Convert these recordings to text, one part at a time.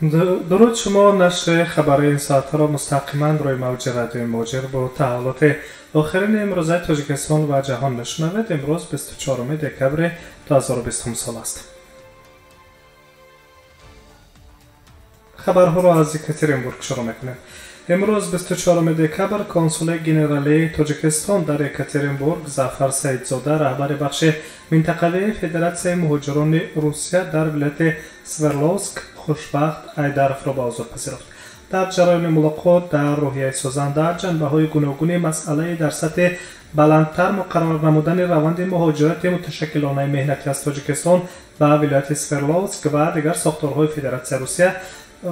درود شما. نشر خبر این ساعت را مستقیما روی موج رادیوی موجر با تحولات آخرین امروزه تاجیکستان و جهان میشنوید. امروز 24 دکبر 2020 سال است. خبرها را از یکاترینبورگ شروع میکنیم. امروز 24 دکبر کنسول گنرالی تاجیکستان در یکاترینبورگ ظفر سعیدزاده رهبر بخش منطقوی فدراسیون مهاجران روسیه در ولایت سوردلوسک خوشبخت ایدرف را به حضور پذیرفت. در جریان ملاقات در روحیه سازنده جنبه‌های گوناگون مسئله در سطح بلندتر مقرر نمودن روند مهاجرت متشکلانه مهنتی از تاجیکستان به ولایت سوردلوسک و دیگر ساختارهای فدراسیون روسیه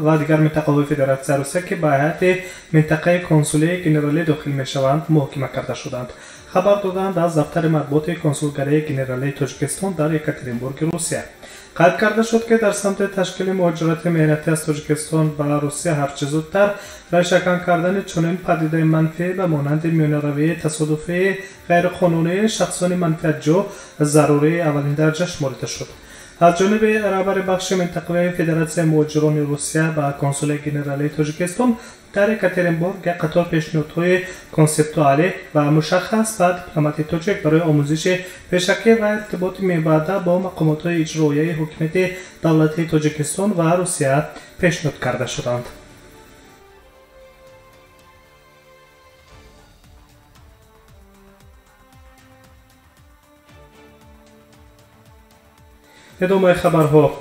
و دیگر منطقه‌های فدراسیون روسیه که به هیئت منطقه کنسولی گنرالی داخل می‌شوند محاکمه کرده شدند. خبر دادند از دفتر مطبوعات کنسولگری گنرالی تاجیکستان در یکاترینبورگ روسیه. قید کرده شد که در سمت تشکیل مهاجرت مهنتی از تاجیکستان به روسیه هرچه زودتر ریشه‌کن کردن چنین پدیده منفی به مانند میانه‌روی تصادفی غیرقانونی شخصان منفعت‌جو ضروری اولین درجه شمرده شد. از جانب رهبر بخش منطقوی فدراسیون مهاجران روسیه به کنسول گنرالی تاجیکستان در یکاترینبورگ قطار پیشنهادهای کنسپتوالی و مشخص به دیپلمات تاجیک برای آموزش پیشکی و ارتباط می‌بعد با مقامات اجرایی حکومت دولتی تاجیکستان و روسیه پیشنهاد کرده شدند. ادامه خبرها.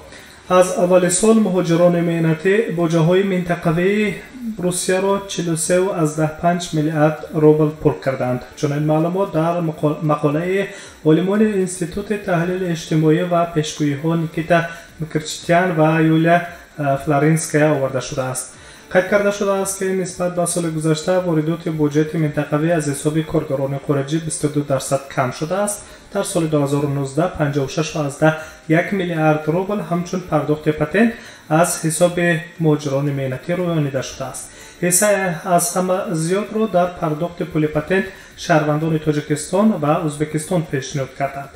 از اول سال مهاجران مهنتی بودجه‌های منطقوی روسیه را 43.5 میلیارد روبل پر کردند. چنین معلومات در مقاله علمان انستیتوت تحلیل اجتماعی و پیشگویی‌ها نیکیتا میکرچیتیان و یولیا فلارینسکایا آورده شده است. قید کرده شده است که نسبت به سال گذشته واردات بودجه منطقوی از حساب کارگران خارجی 22% کم شده است. در سال 2019 56.1 میلیارد روبل همچون پرداخت پتنت از حساب مهاجران مهنتی رویانیده شده است. حصه از همه زیاد را در پرداخت پول پتنت شهروندان تاجیکستان و ازبکستان پیشنهاد کردند.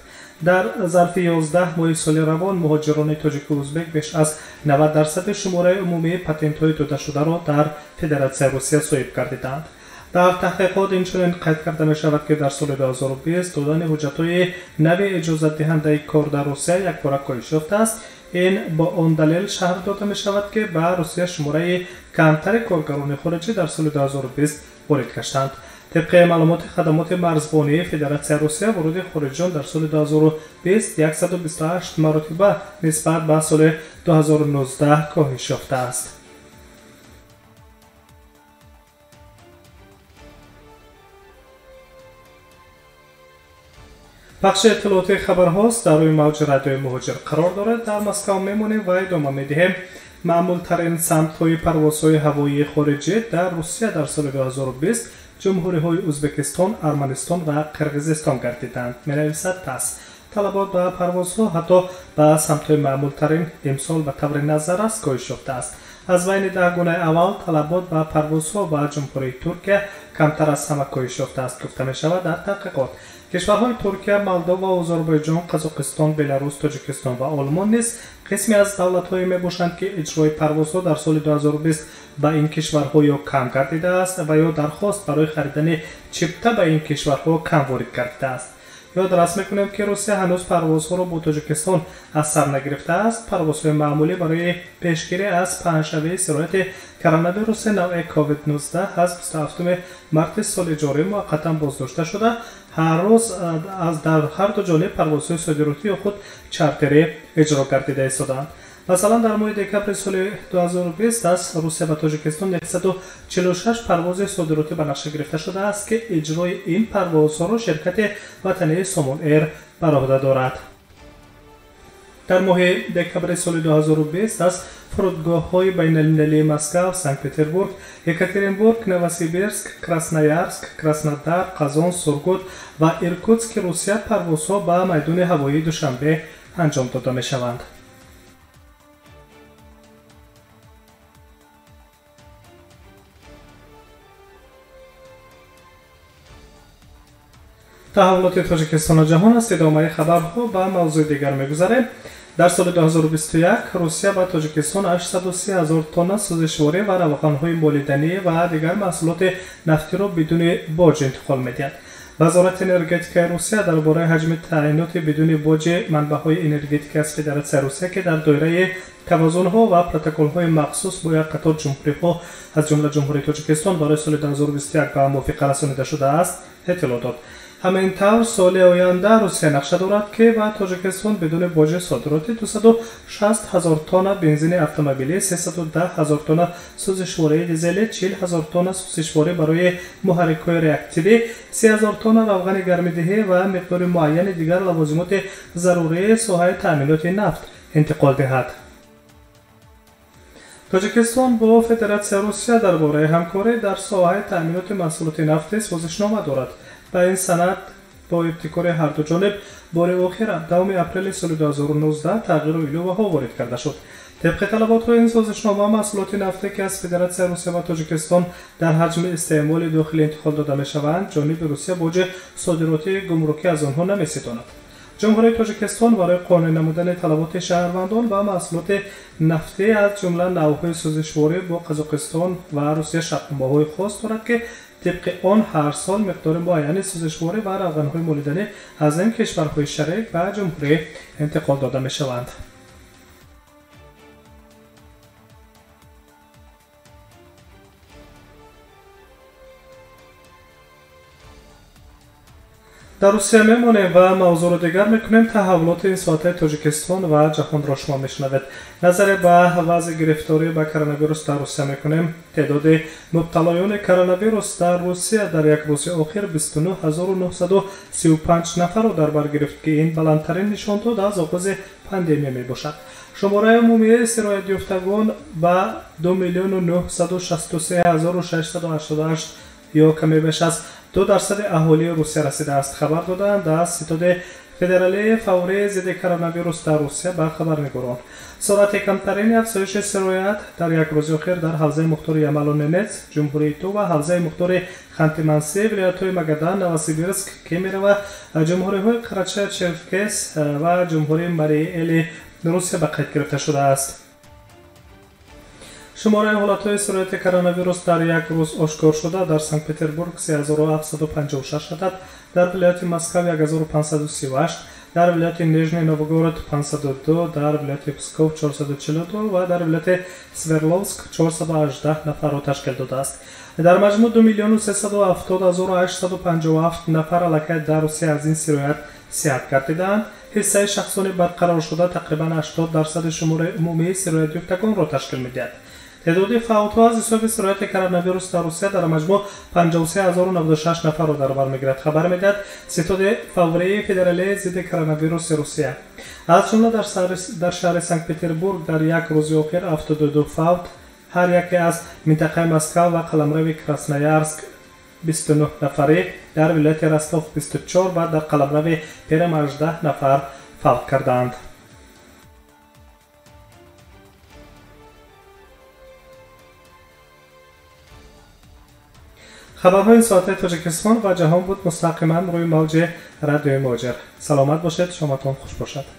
در ظرف 11 ماه سال روان مهاجران تاجیک و ازبک بیش از 90% شماره عمومی پتنت‌های داده شده را در فدراسیون روسیه صاحب گردیدند. در تحقیقات اینچنین قید کرده می شود که در سال 2020 دادن حجت‌های نوی اجازت دهنده کار در روسیه یک بار کاهش یافته است. این با آن دلیل شرح داده می شود که به روسیه شماره کمتر کارگران خارجی در سال 2020 وارد گشتند. طبق معلومات خدمات مرزبانی فدراسیون روسیه ورود خارجیان در سال 2020 128 مرتبه نسبت به سال 2019 کاهش یافته است. بخش اطلاعاتی خبرهاست در روی موج رادیوی مهاجر قرار دارد. در مسکو میمونیم و ادامه میدهیم. معمول ترین سمت‌های پروازهای هوایی خارجی در روسیه در سال 2020 جمهوری‌های ازبکستان، ارمنستان و قرقیزستان گردیدند. می‌نویسد تاس. طلبات به پروازها حتی به سمت‌های معمول ترین امسال به طور نظررس کاهش یافته است. از بین 10 گونه اول طلبات به پروازها به جمهوری ترکیه کمتر از همه کاهش یافته است گفته می‌شود در تحقیقات. کشورهای ترکیه، مولداوا، آذربایجان، قزاقستان، بلاروس، تاجیکستان و آلمان نیز قسمی از دولت‌هایی میباشند که اجرای پروازها در سال 2020 به این کشورها یا کم گردیده است و یا درخواست برای خریدن چیپتا به این کشورها کم وارد گردیده است. یادآوری می‌کنیم که روسیه هنوز پروازها را با تاجیکستان از سر نگرفته است. پروازهای معمولی برای پیشگیری از پهنشوی سرایت کرونا ویروس نوع کووید 19 از 27 مارس سال جاری موقتا بازداشته شده. هر روز از در هر دو جانب پروازهای صادراتی خود چارتری اجرا گردیده ایستادند. مثلا در ماه دکبر سال 2020 از روسیه و تاجیکستان 146 پرواز صادراتی به نقشه گرفته شده است که اجرای این پروازها را شرکت وطنی سامون ایر بر عهده دارد. در ماه دکبر سال 2020 از فرودگاه‌های بین‌المللی مسکو، سنت پتربورگ، یکاترینبورگ، نووسیبیرسک، کراسنویارسک، کراسنودار، قازان، سورگوت و ایرکوتسک روسیه پروازها به میدان هوایی دوشنبه انجام داده می‌شوند. تحولات تاجیکستان و جهان است. ادامه خبرها به موضوع دیگر می‌گذریم. در سال 2021 روسیه به تاجیکستان 830,000 تن سوزشواری و روغن‌های مولدنی و دیگر محصولات نفتی را بدون باج انتقال می‌دهد. وزارت انرژتیک روسیه درباره حجم تعینات بدون باج منبع‌های انرژتیک از فدراسیون روسیه که در دایره توازن‌ها و پروتکل‌های مخصوص با یک قطار جمهوری‌ها از جمله جمهوری تاجیکستان برای سال 2021 به موافقه رسانیده شده است اطلاع داد. همینطور سال آینده روسیه نقشه دارد که به تاجیکستان بدون باج صادرات 260,000 تن بنزین اتومبیلی، 310,000 تن سوزشواری دیزل، 40,000 تن سوزشواری برای محرک‌های راکتیوی، 30,000 تن روغن گرم‌دهی و مقدار معین دیگر لوازمات ضروری ساحه تأمینات نفت انتقال دهد. تاجیکستان با فدراسیون روسیه درباره همکاری در ساحه تأمینات محصولات نفتی سازشنامه دارد. با این سند با ابتکار هر دو جانب بار آخر 2 اپریل سال 2019 تغییر الوها وارد کرده شد. طبق طلبات این سازشنامه محصولات نفتی که از فدراسیون روسیه و تاجیکستان در حجم استعمال داخلی انتقال داده می‌شوند جانب روسیه باج صادراتی گمرکی از آنها نمی‌ستاند. جمهوری تاجیکستان برای قانع نمودن طلبات شهروندان و محصولات نفتی از جمله نوع‌های سوزشواری با قزاقستان و روسیه شرطنامه‌های خاص دارد که طبق آن هر سال مقدار معین سوزشواری و روغن‌های مولدنی از این کشورهای شریک به جمهوری انتقال داده می‌شوند. در روسیه میمانیم و موضوع دیگر میکنیم. تحولات این ساعت تاجیکستان و جهان را شما میشنوید. نظر به وضع گرفتاری به کرونا ویروس در روسیه میکنیم. تعداد مبتلایان کرونا ویروس در روسیه در یک روز آخر 29935 نفر را در بر گرفت که این بلندترین نشان‌داد از آغاز پاندمی می باشد. شماره عمومی سرایت یافتگان به 2,963,688 یا کمی بیش از 2% اهالی روسیه رسیده است. خبر دادند از ستاد فدرالی فوری ضد کرونا ویروس در روسیه به خبرنگاران. سرعت کمترین افزایش سرایت در یک روز اخیر در حوزه مختار یمالو-ننتس، جمهوری تو و حوزه مختار خانتی-منسی، ولایت‌های ماگدان، نووسیبیرسک، کیمیرو و جمهوری‌های قراچه، چرکس و جمهوری مریئل روسیه به قید گرفته شده است. شماره حالت‌های سرایت کرونا ویروس در یک روز آشکار شده. در سنت پتربورگ 3756 عدد، در ولایت مسکو 1538، در ولایت نیژنی نوگورод 502، در ولایت پسکوف 442 و در ولایت سورلوفسک 418 نفر را تشکیل داده است. در مجموع 2,370,857 نفر علاقه در روسیه از این سرایت صحت گردیدند. حصه شخصان برقرار شده تقریبا 80% شماره عمومی سرایت یافتگان را تشکیل می‌دهد. تعداد فوت‌ها از حساب سرایت کرونا ویروس در روسیه در مجموع 53096 نفر را در بر می‌گیرد. خبر می‌دهد ستاد فوری فدرالی ضد کرونا ویروس روسیه از جمله در شهر سنت پتربورگ در یک روز اخیر 72 فوت، هر یکی از منطقه مسکو و قلمرو کراسنویارسک 29 نفری، در ولایت رستوف 24 و در قلمرو پرم 18 نفر فوت کردند. خبرهای این ساعت تاجیکستان و جهان بود مستقیما روی موج رادیو مهاجر. سلامت باشید، شامتان خوش باشد.